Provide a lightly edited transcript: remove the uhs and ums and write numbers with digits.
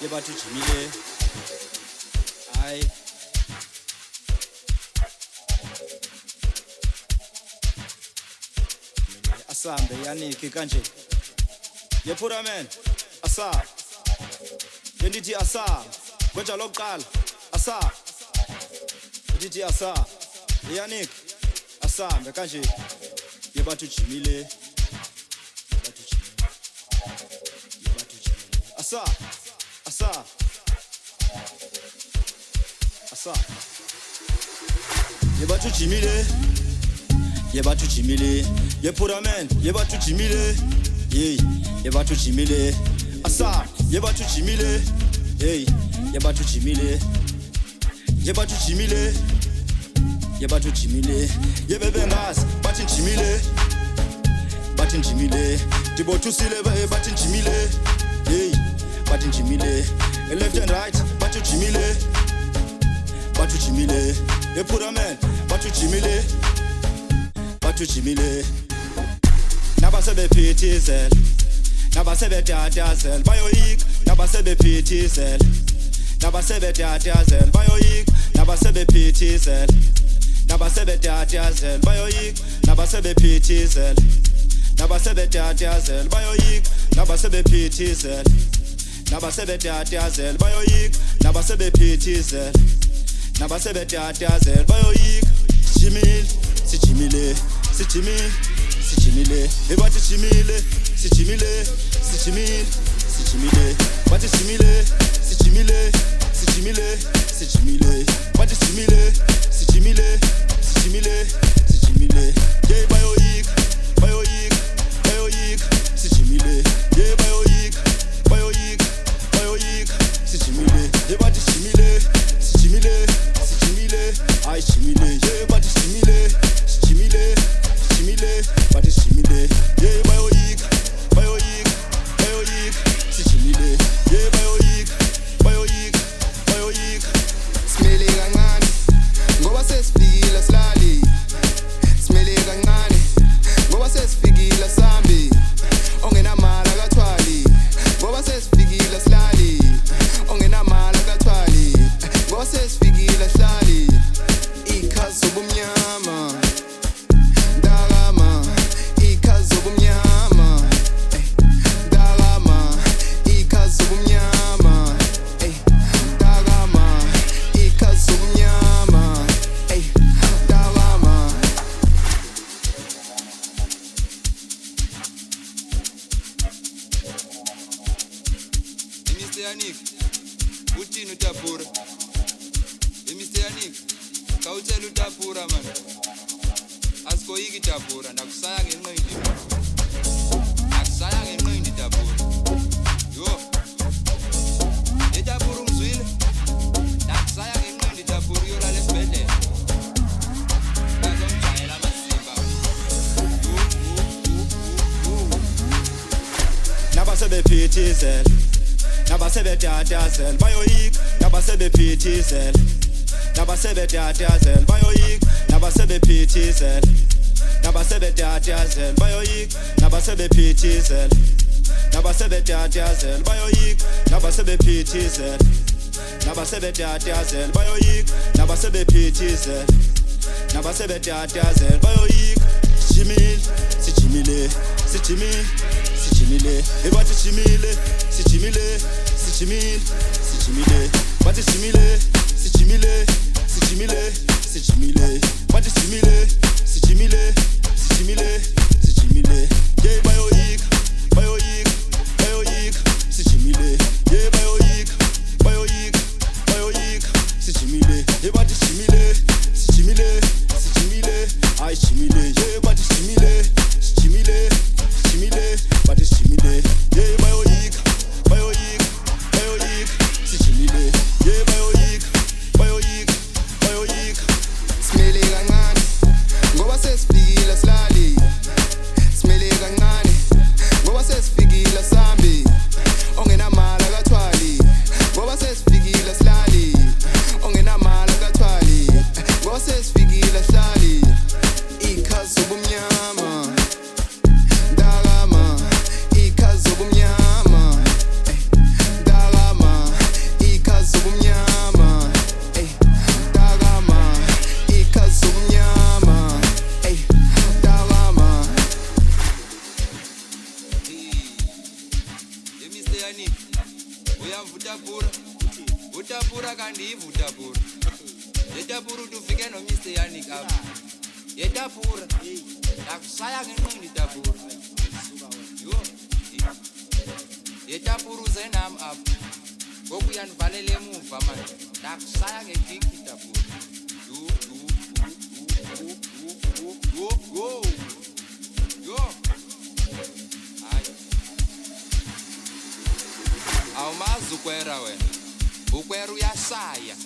ye batho Jimile ai asambe yanike kanje ye Phuraman asa yendithi asa kwenja lokuqala asa yendithi asa yanike asambe kanje ye batho Jimile asa ye batho Jimile ye Phuraman ye batho Jimile ye batho Jimile asa ye batho Jimile ye batho Jimile ye batho Jimile ye batho Jimile ye bebengazi bathi Jimile dibothusile bathi Jimile bathi Jimile left and right bathi Jimile ye Phuraman bathi Jimile nabasebephithizela nabasebetatazela bayoyika nabasebephithizela nabasebetatazela bayoyika nabasebephithizela nabasebetatazela bayoyika nabasebephithizela nabasebetatazela bayoyika nabasebephithizela nabasebetatazela bayoyika nabasebephithizela nabasebetatazela bayoyika Sijimile ebathi Jimile bathi Jimile bathi Jimile ye bayoyika Sijimile ye bayoyika Sijimile ye bathi Jimile ay Jimile ye bathi Jimile bathi Jimile ye bayoyika Sijimile ye bayoyika Smele kancane ngoba sesifikile silali Smele kancane ngoba sesifikile sambi ongenamali akathwali ngoba sesifikile silali ongenamali akathwali ngoba sesifikile silali ikhazi zobumnyama Dagama ikhazi zobumnyama Dagama ikhazi zobumnyama Dagama ikhazi zobumnyama Dagama Mr. Yannick uthini utapura Mr. Yannick kawuthela utapura man asikoyiki itapura ndakusaya ngenqindi itapura yo itapura umzwile ndakusaya ngenqindi itapura yolala esibhedlela bazomjayela amasimba nabasebephithizela nabasebetatazela bayoyika nabasebephithizela nabasebetatazela bayoyika nabasebephithizela nabasebetatazela bayoyika nabasebephithizela nabasebetatazela bayoyika nabasebephithizela nabasebetatazela bayoyika nabasebephithizela nabasebetatazela bayoyika Sijimile ebathi Jimile bathi Jimile bathi Jimile ye bayoyika Sijimile ye bayoyika Sijimile ebathi Jimile ay Jimile ye bathi Jimile bathi Jimile ye bayoyika Sijimile ye bayoyika Smele kancane ngoba sesifikile silali Smele kancane Mr. Yannick. Uyamvuta pura. Utapura kandi ivutapura. Yetapura utufike no Mr. Yannick apha. Yetapura. Ndakusaya ngenqindi tapura. Yo. Yetapura uze nami apha. Ngoku uyanivalela emuva manje. Ndakusaya ngediki tapura. Yo. Hayi. Awumazi ukwera wena. Ukwera uyashaya.